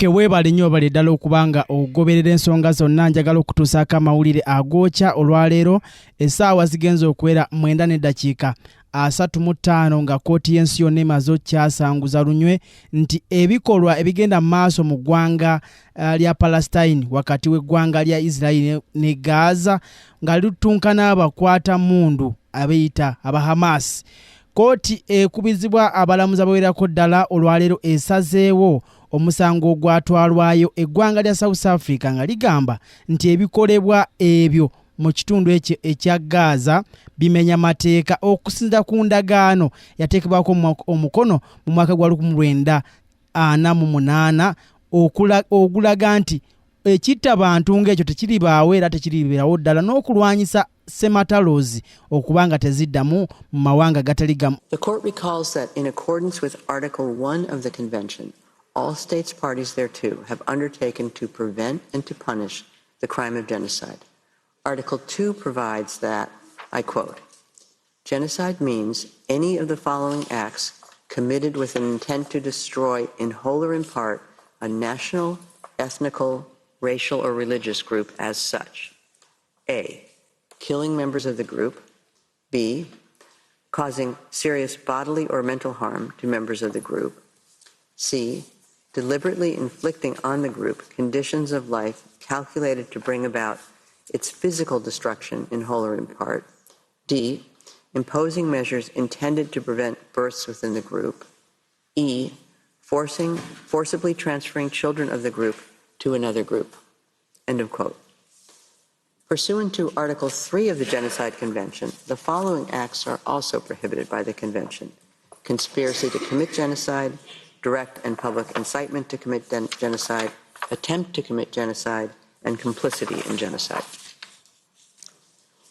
Okay, weebale nnyo bali ddala okubanga ogoberera ensonga zonna. Njagala okutuusaako amawulire agoocha olwaleero essaawa zigenza okuwera 9:35 nga kkooti y'ensi yonna emaze okyasanguza lunywe nti ebikolwa ebigenda mu maaso mu ggwanga lya Palestine wakati w'eggwanga lya Israel ne Gaza nga lutunkana abakwata mundu abeyita aba Hamas. Kkooti ekubizibwa abalamuzi abawerako ddala olwaleero esazeewo omusango ogwatwalwayo eggwanga lya South Africa nga ligamba nti ebikolebwa ebyo mu kitundu ekya Gaza bimenya mateeka okusinziira ku ndagaano yateekebwako omukono mu mwaka gwa 1948 ogulaga nti ekitta bantu ng'ekyo tekiribaawo era tekiribeerawo ddala n'okulwanyisa sematalozi okubanga teziddamu mu mawanga gatali gamu. The court recalls that in accordance with Article 1 of the Convention, all states parties thereto have undertaken to prevent and to punish the crime of genocide. Article 2 provides that, I quote, genocide means any of the following acts committed with an intent to destroy in whole or in part a national, ethnical, racial, or religious group as such. A, killing members of the group. B, causing serious bodily or mental harm to members of the group. C, deliberately inflicting on the group conditions of life calculated to bring about its physical destruction in whole or in part. D, imposing measures intended to prevent births within the group. E, forcibly transferring children of the group to another group. End of quote. Pursuant to Article 3 of the Genocide Convention, the following acts are also prohibited by the Convention: conspiracy to commit genocide, direct and public incitement to commit genocide, attempt to commit genocide, and complicity in genocide.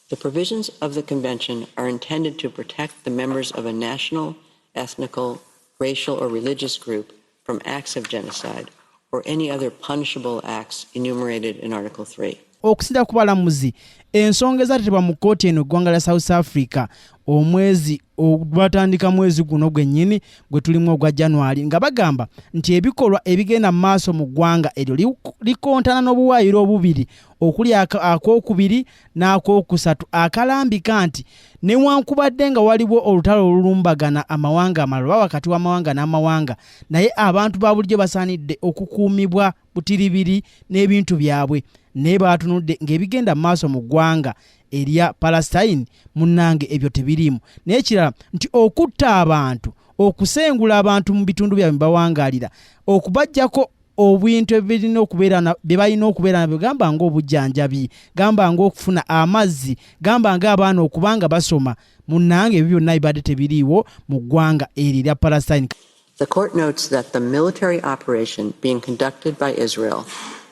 The provisions of the Convention are intended to protect the members of a national, ethnical, racial, or religious group from acts of genocide or any other punishable acts enumerated in Article 3. Okusinda ku balamuzi ensonga ezateebwa mu kkooti eno eggwanga lya South Africa omwezi ogwatandika mwezi guno gwennyini gwe tulimu ogwa January nga bagamba nti ebikolwa ebigenda mu maaso mu ggwanga eryo likontana n'obuwaayiro obubiri okuli ak'okubiri n'ak'okusatu akalambika nti newankubadde nga waliwo olutalo olulumbagana amawanga amalala wakati w'amawanga n'amawanga naye abantu ba bulijjo basaanidde okukuumibwa butiribiri n'ebintu byabwe ne baatunudde ng'ebigenda mu maaso mu ggwanga erya Palestine munnange ebyo tebirimu. N'ekirala nti okutta abantu, okusengula abantu mu bitundu byabwe bawangaalira, okubajjako obintu ebirina okubeera bye balina okubeera nabyo, gamba ng'obujjanjabi, gamba ng'okufuna amazzi, gamba ng'abaana okubanga basoma, munnange ebyo byonna bibadde tebiriiwo mu ggwanga erya Palestine. The court notes that the military operation being conducted by Israel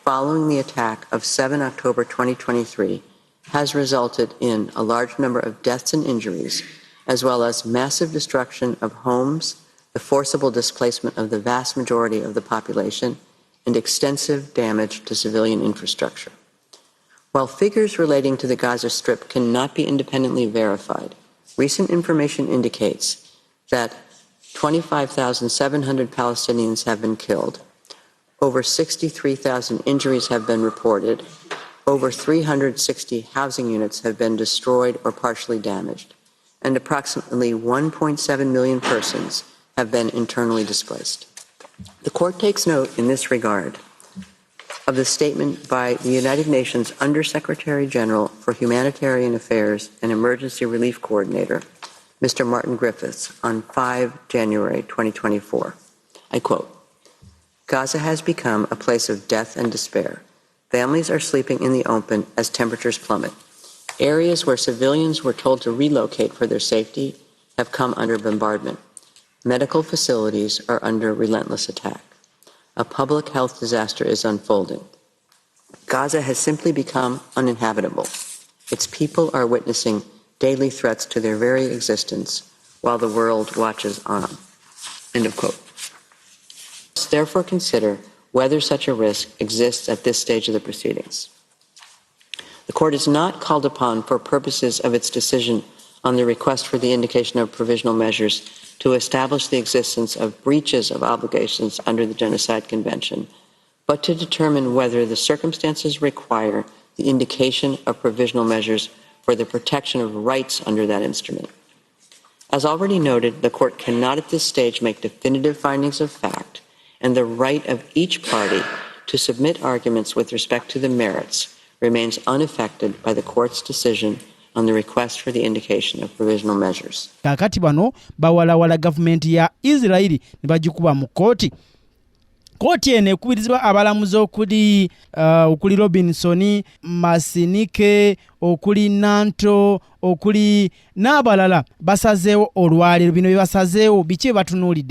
following the attack of 7 October 2023 has resulted in a large number of deaths and injuries, as well as massive destruction of homes, the forcible displacement of the vast majority of the population, and extensive damage to civilian infrastructure. While figures relating to the Gaza Strip cannot be independently verified, recent information indicates that 25,700 Palestinians have been killed, over 63,000 injuries have been reported, over 360 housing units have been destroyed or partially damaged, and approximately 1.7 million persons have been internally displaced. The court takes note in this regard of the statement by the United Nations Under-Secretary General for Humanitarian Affairs and Emergency Relief Coordinator, Mr. Martin Griffiths, on 5 January 2024. I quote, "Gaza has become a place of death and despair. Families are sleeping in the open as temperatures plummet. Areas where civilians were told to relocate for their safety have come under bombardment. Medical facilities are under relentless attack. A public health disaster is unfolding. Gaza has simply become uninhabitable. Its people are witnessing daily threats to their very existence while the world watches on." End of quote. Therefore, consider whether such a risk exists at this stage of the proceedings. The court is not called upon for purposes of its decision on the request for the indication of provisional measures to establish the existence of breaches of obligations under the Genocide Convention but to determine whether the circumstances require the indication of provisional measures for the protection of rights under that instrument. As already noted, the Court cannot at this stage make definitive findings of fact, and the right of each party to submit arguments with respect to the merits remains unaffected by the Court's decision on the request for the indication of provisional measures. Kakati bano bawalawala gavumenti ya Israeli ne bagikuba mu kooti. Kooti eno ekubirizibwa abalamuzi okuli Robinson, Masinike, okuli Nanto, okuli n'abalala basazeewo olwaleero bino bye basazeewo biki bye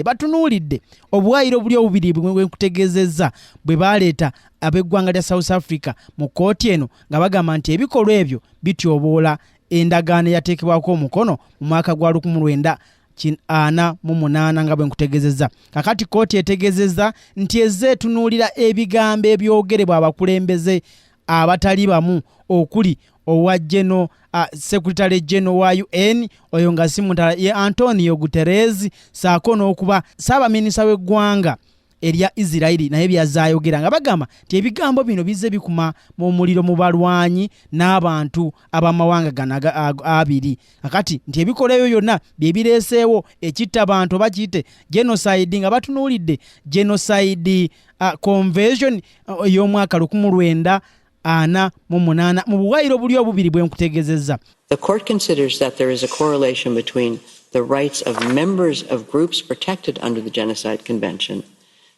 batunuulidde obuwayiro buli obubiri bwe kutegeezezza bwe baleeta ab'eggwanga lya South Africa mu kooti eno nga bagamba nti ebikolwa ebyo bityoboola endagaano eyateekebwako omukono mu mwaka gwa 1948 nga bwe nkutegeezezza. Kakati kooti etegeezezza nti ezze etunuulira ebigambo ebyogerebwa abakulembeze abatali bamu okuli owa Secretary General wa UN oyo nga si mutala ye Antonio Guterres saako n'okuba Ssaabaminisita w'eggwanga erya Israeli naye byazaayogera nga bagamba nti ebigambo bino bizze bikuma mu muliro mu balwanyi n'abantu ab'amawanga gano abiri. Akati nti ebikola ebyo byonna bye bireeseewo ekitta abantu oba kiyite genocide nga batunuulidde genocide convention ey'omwaka 1948 mu buwayiro buli obubiri bwe nkutegeezezza. The Court considers that there is a correlation between the rights of members of groups protected under the Genocide Convention,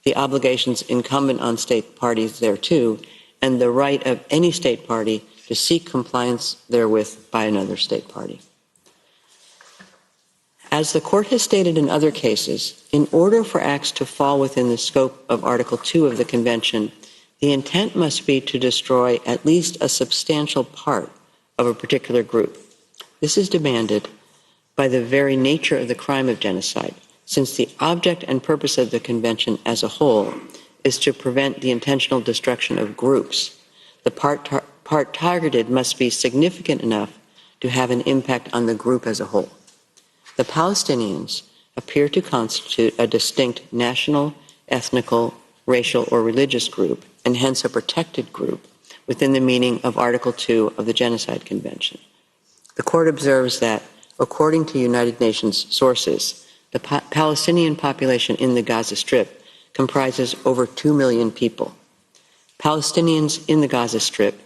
the obligations incumbent on state parties thereto, and the right of any state party to seek compliance therewith by another state party. As the Court has stated in other cases, in order for acts to fall within the scope of Article 2 of the Convention, the intent must be to destroy at least a substantial part of a particular group. This is demanded by the very nature of the crime of genocide, since the object and purpose of the Convention as a whole is to prevent the intentional destruction of groups. The part targeted must be significant enough to have an impact on the group as a whole. The Palestinians appear to constitute a distinct national, ethnical, racial, or religious group, and hence a protected group within the meaning of Article 2 of the Genocide Convention. The Court observes that, according to United Nations sources, the Palestinian population in the Gaza Strip comprises over 2 million people. Palestinians in the Gaza Strip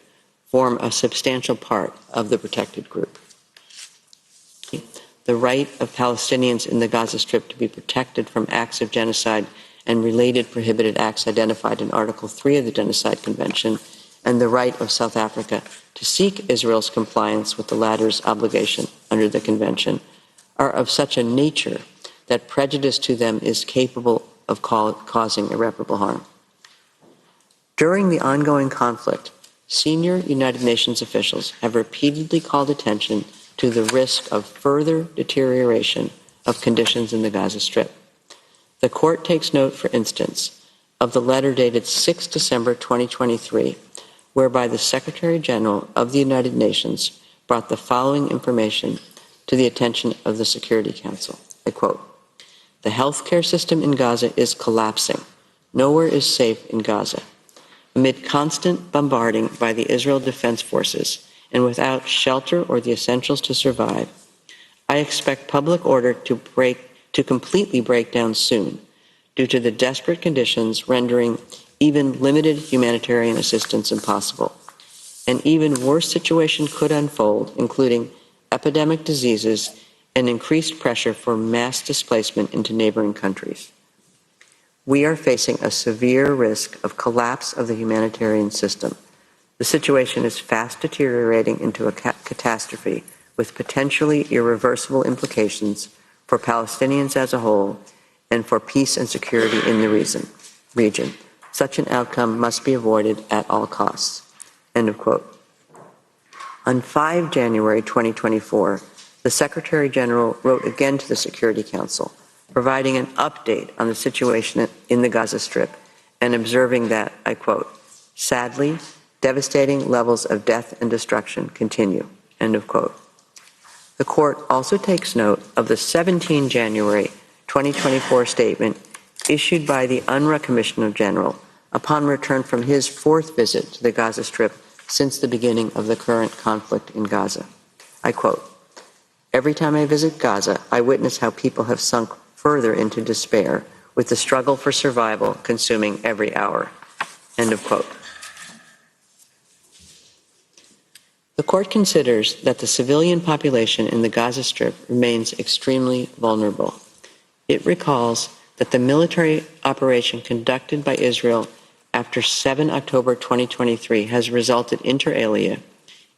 form a substantial part of the protected group. The right of Palestinians in the Gaza Strip to be protected from acts of genocide and related prohibited acts identified in Article 3 of the Genocide Convention, and the right of South Africa to seek Israel's compliance with the latter's obligation under the Convention, are of such a nature that prejudice to them is capable of causing irreparable harm. During the ongoing conflict, senior United Nations officials have repeatedly called attention to the risk of further deterioration of conditions in the Gaza Strip. The Court takes note, for instance, of the letter dated 6 December 2023, whereby the Secretary General of the United Nations brought the following information to the attention of the Security Council. I quote, "The healthcare system in Gaza is collapsing. Nowhere is safe in Gaza. Amid constant bombarding by the Israel Defense Forces and without shelter or the essentials to survive, I expect public order to completely break down soon due to the desperate conditions rendering even limited humanitarian assistance impossible. An even worse situation could unfold, including epidemic diseases and increased pressure for mass displacement into neighboring countries. We are facing a severe risk of collapse of the humanitarian system. The situation is fast deteriorating into a catastrophe with potentially irreversible implications for Palestinians as a whole and for peace and security in the region. Such an outcome must be avoided at all costs." End of quote. On 5 January 2024, the Secretary General wrote again to the Security Council, providing an update on the situation in the Gaza Strip and observing that, I quote, "Sadly, devastating levels of death and destruction continue." End of quote. The Court also takes note of the 17 January 2024 statement issued by the UNRWA Commissioner General upon return from his fourth visit to the Gaza Strip since the beginning of the current conflict in Gaza. I quote, "Every time I visit Gaza, I witness how people have sunk further into despair, with the struggle for survival consuming every hour." End of quote. The court considers that the civilian population in the Gaza Strip remains extremely vulnerable. It recalls that the military operation conducted by Israel after 7 October 2023 has resulted inter alia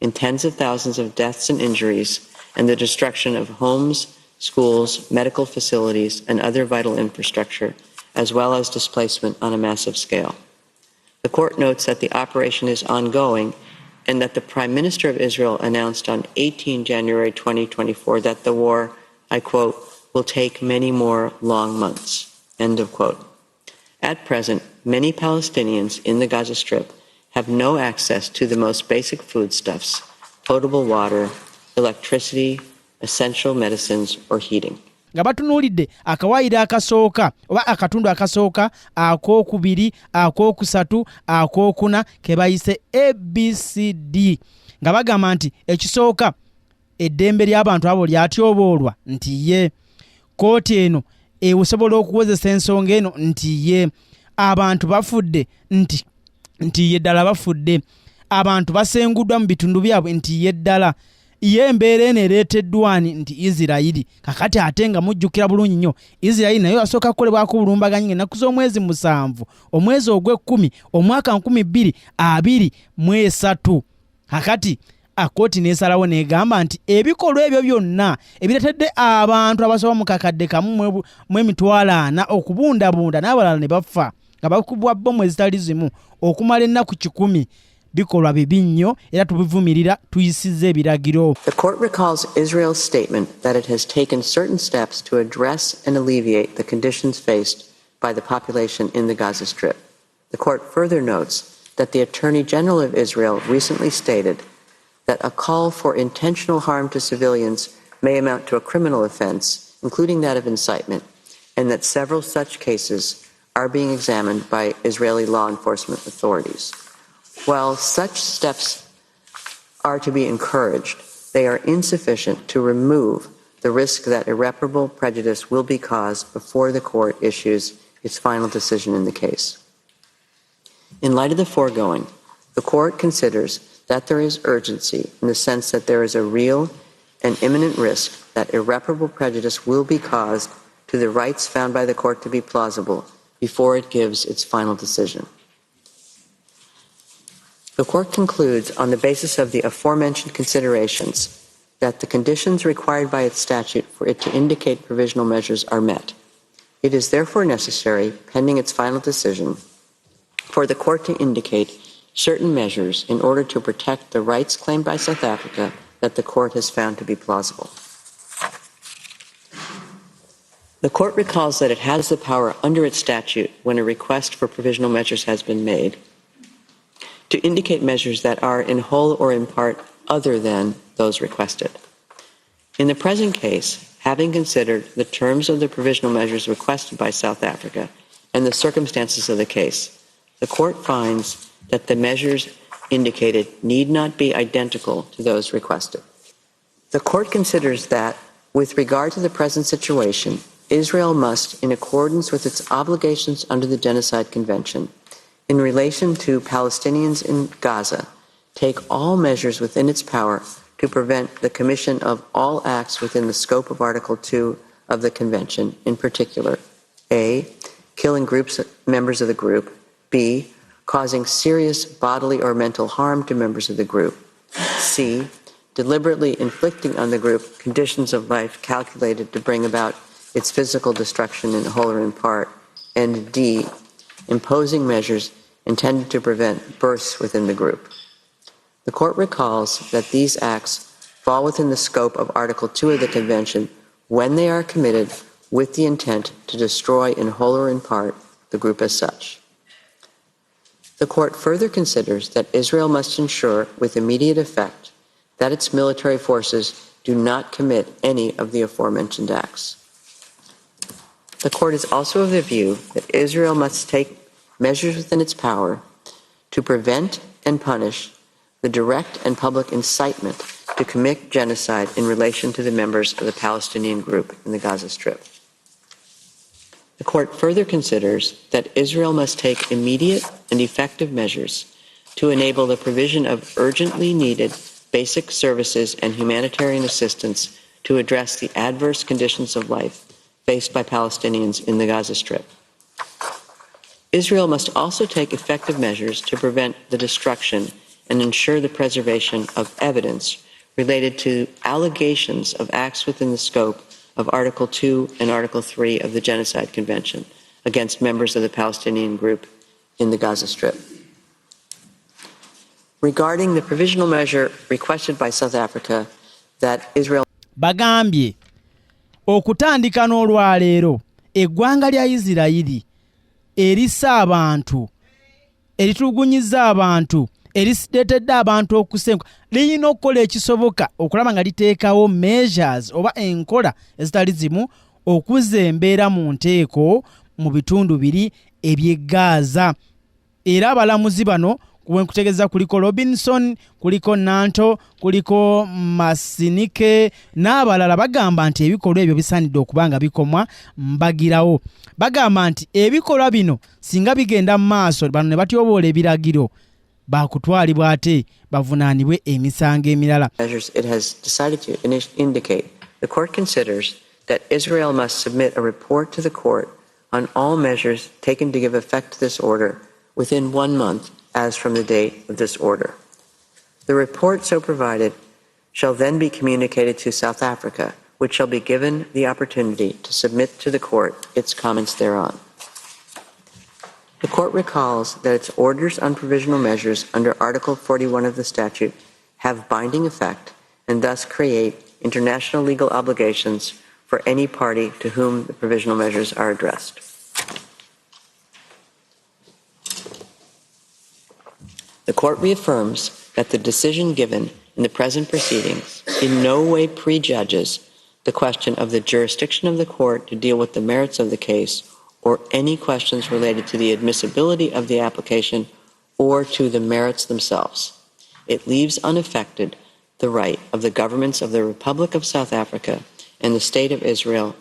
in tens of thousands of deaths and injuries and the destruction of homes, schools, medical facilities, and other vital infrastructure, as well as displacement on a massive scale. The court notes that the operation is ongoing and that the Prime Minister of Israel announced on 18 January 2024 that the war, I quote, "will take many more long months." End of quote. At present, many Palestinians in the Gaza Strip have no access to the most basic foodstuffs, potable water, electricity, essential medicines, or heating. nga batunuulidde akawaayiro akasooka oba akatundu akasooka, akokubiri, akokusatu, akokuna ke bayise ABCD, nga bagamba nti ekisooka eddembe ly'abantu abo lyatyoboolwa nti ye kooti eno esobola okuwozesa ensonga eno nti ye abantu bafudde nti ye ddala bafudde, abantu basenguddwa mu bitundu byabwe nti ye ddala ye embeera eno ereeteddwani nti Isirayiri. Kakati ate nga mujjukira bulungi nnyo Isirayiri nayo yasooka kukolebwako bulumbaganyi ennaku z'omwezi 7 omwezi ogw'ekkumi omwaka 2023. Kakati akooti n'esalawo n'egamba nti ebikolwa ebyo byonna ebiretedde abantu abasoba mu kakadde kamu mu emitwalo 40 okubundabunda n'abalala ne bafa nga bakubwa bbomu ezitali zimu okumala ennaku 100 bikolwa bibi nnyo era tubivumirira tuyisizza ebiragiro. The court recalls Israel's statement that it has taken certain steps to address and alleviate the conditions faced by the population in the Gaza Strip. The court further notes that the Attorney General of Israel recently stated that a call for intentional harm to civilians may amount to a criminal offense, including that of incitement, and that several such cases are being examined by Israeli law enforcement authorities. While such steps are to be encouraged, they are insufficient to remove the risk that irreparable prejudice will be caused before the court issues its final decision in the case. In light of the foregoing, the court considers that there is urgency in the sense that there is a real and imminent risk that irreparable prejudice will be caused to the rights found by the court to be plausible before it gives its final decision. The court concludes on the basis of the aforementioned considerations that the conditions required by its statute for it to indicate provisional measures are met. It is therefore necessary, pending its final decision, for the court to indicate certain measures in order to protect the rights claimed by South Africa that the court has found to be plausible. The court recalls that it has the power under its statute, when a request for provisional measures has been made, to indicate measures that are in whole or in part other than those requested. In the present case, having considered the terms of the provisional measures requested by South Africa and the circumstances of the case, the court finds that the measures indicated need not be identical to those requested. The court considers that, with regard to the present situation, Israel must, in accordance with its obligations under the Genocide Convention, in relation to Palestinians in Gaza, take all measures within its power to prevent the commission of all acts within the scope of Article 2 of the Convention, in particular, A, killing members of the group, B, causing serious bodily or mental harm to members of the group, C, deliberately inflicting on the group conditions of life calculated to bring about its physical destruction in whole or in part, and D, imposing measures intended to prevent births within the group. The court recalls that these acts fall within the scope of Article 2 of the Convention when they are committed with the intent to destroy in whole or in part the group as such. The court further considers that Israel must ensure with immediate effect that its military forces do not commit any of the aforementioned acts. The court is also of the view that Israel must take measures within its power to prevent and punish the direct and public incitement to commit genocide in relation to the members of the Palestinian group in the Gaza Strip. The court further considers that Israel must take immediate and effective measures to enable the provision of urgently needed basic services and humanitarian assistance to address the adverse conditions of life faced by Palestinians in the Gaza Strip. Israel must also take effective measures to prevent the destruction and ensure the preservation of evidence related to allegations of acts within the scope of Article 2 and Article 3 of the Genocide Convention against members of the Palestinian group in the Gaza Strip. Regarding the provisional measure requested by South Africa that Israel bagambye okutandika n'olwaleero eggwanga lya Isirayiri erissa abantu eritulugunyiza abantu erisidetedde abantu okusenga liyina okukola ekisoboka okulaba nga liteekawo measures oba enkola ezitali zimu okuzza embeera mu nteeko mu bitundu biri eby'e Gaza. Era abalamuzi bano kutegeeza kuliko Robinson, kuliko Nanto, kuliko Masinike n'abalala bagamba nti ebikolwa ebyo bisaanidde okuba nga bikomwa mbagirawo. Bagamba nti ebikolwa bino singa bigenda mu maaso bano ne batyoboola ebiragiro bakutwalibwa ate bavunaanibwe emisango emirala. Measures it has decided to indicate the court considers that Israel must submit a report to the court on all measures taken to give effect to this order within 1 month as from the date of this order. The report so provided shall then be communicated to South Africa, which shall be given the opportunity to submit to the court its comments thereon. The court recalls that its orders on provisional measures under Article 41 of the statute have binding effect and thus create international legal obligations for any party to whom the provisional measures are addressed. The court reaffirms that the decision given in the present proceedings in no way prejudges the question of the jurisdiction of the court to deal with the merits of the case or any questions related to the admissibility of the application or to the merits themselves. It leaves unaffected the right of the governments of the Republic of South Africa and the State of Israel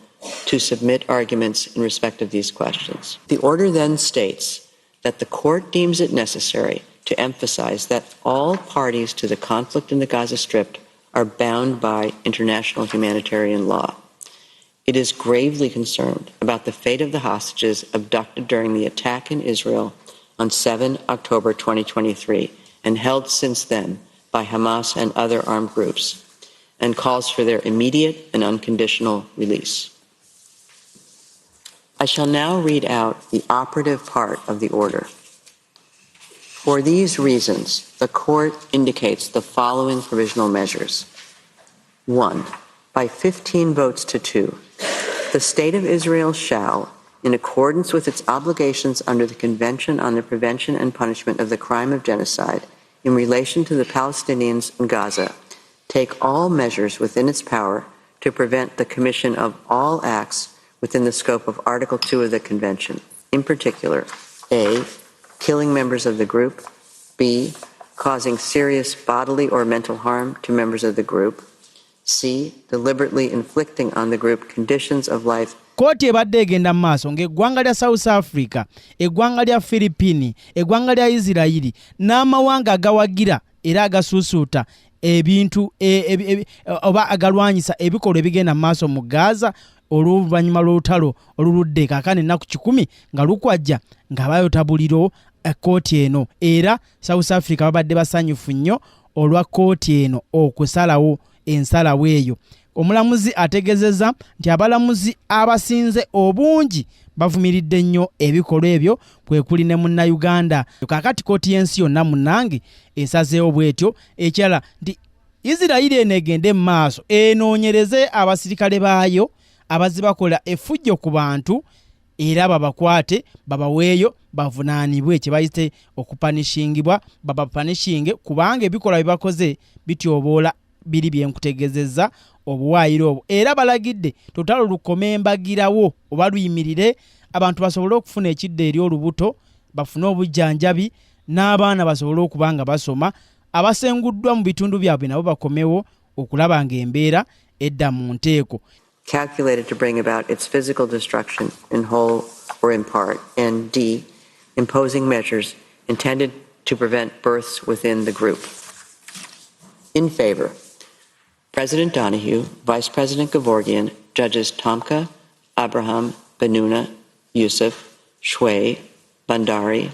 to submit arguments in respect of these questions. The order then states that the court deems it necessary to emphasize that all parties to the conflict in the Gaza Strip are bound by international humanitarian law. It is gravely concerned about the fate of the hostages abducted during the attack in Israel on 7 October 2023 and held since then by Hamas and other armed groups, and calls for their immediate and unconditional release. I shall now read out the operative part of the order. For these reasons, the court indicates the following provisional measures. 1. By 15 votes to 2, the State of Israel shall, in accordance with its obligations under the Convention on the Prevention and Punishment of the Crime of Genocide in relation to the Palestinians in Gaza, take all measures within its power to prevent the commission of all acts within the scope of Article 2 of the Convention, in particular, A, killing members of the group, B, causing serious bodily or mental harm to members of the group, C, deliberately inflicting on the group conditions of life. Kooti ebadde egenda mu maaso ng'eggwanga lya South Africa, eggwanga lya Philippine, eggwanga lya Isirayiri n'amawanga agawagira era agasuusuuta ebintu oba agalwanyisa ebikolwa ebigenda mu maaso mu Gaza oluvannyuma lw'olutalo oluludde kaakano ennaku 10 nga lukwajja nga bayotabuliro kooti eno. Era South Africa babadde basanyufu nnyo olwa kooti eno okusalawo ensalawo eyo. Omulamuzi ategezeza nti abalamuzi abasinze obungi bavumiridde nnyo ebikolwa ebyo kwe kuli ne Munnayuganda. Kaakati kooti y'ensi yonna munnange esazeewo bwetyo ekirala nti Isirayiri eno egende mu maaso enoonyereze abasirikale baayo abazze bakola effujjo ku bantu era babakwate babaweeyo bavunaanibwe kye bayite okupanishingibwa babapanishinge kubanga ebikolwa bye bakoze bityoboola biri byenkutegezeza obuwaayiro obwo. Era balagidde totalo lukome mbagirawo oba luyimirire abantu basobole okufuna ekidde eri olubuto bafune obujjanjabi n'abaana basobole okuba nga basoma abasenguddwa mu bitundu byabwe nabo bakomewo okulaba ng'embeera edda mu nteeko. Calculated to bring about its physical destruction in whole or in part, and D, imposing measures intended to prevent births within the group. In favor, President Donahue, Vice President Gevorgian, Judges Tomka, Abraham, Benuna, Yusuf, Shway, Bandari,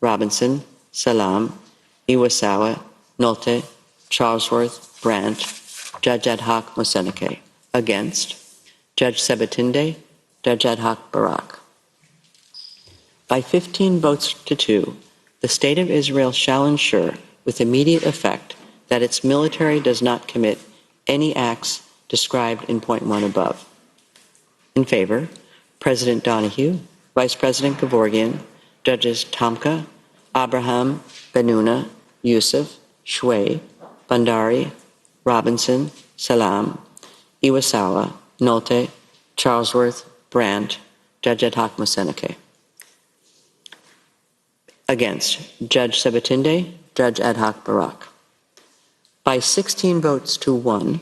Robinson, Salam, Iwasawa, Nolte, Charlesworth, Brandt, Judge Ad hoc Moseneke. Against, Judge Sebatinde, Judge Ad hoc Barak. By 15 votes to 2, the State of Israel shall ensure with immediate effect that its military does not commit any acts described in point 1 above. In favor, President Donahue, Vice President Gevorgian, Judges Tomka, Abraham, Benuna, Yusuf, Shway, Bandari, Robinson, Salam, Iwasawa, Nolte, Charlesworth, Brandt, Judge Ad hoc Moseneke. Against, Judge Sebatinde, Judge Ad hoc Barak. By 16 votes to 1,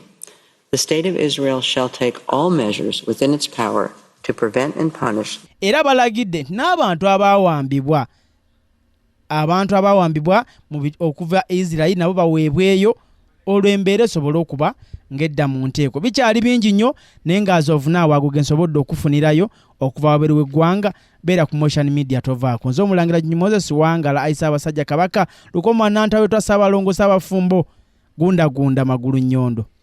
the State of Israel shall take all measures within its power to prevent and punish. Era balagidde n'abantu abaawambibwa okuva Israel nabo baweebweyo olw'embeera esobole okuba ng'edda mu nteeko. Bikyali bingi nnyo naye ng'azoovu naawe ge nsobodde okufunirayo okuva wabweru w'eggwanga. Beera ku Motion Media tovaako. Nze Omulangira Moses Wangala ayisa abasajja kabaka Lukoma Nantawetwa Ssaabalongo Ssaabafumbo gunda magulu nnyondo.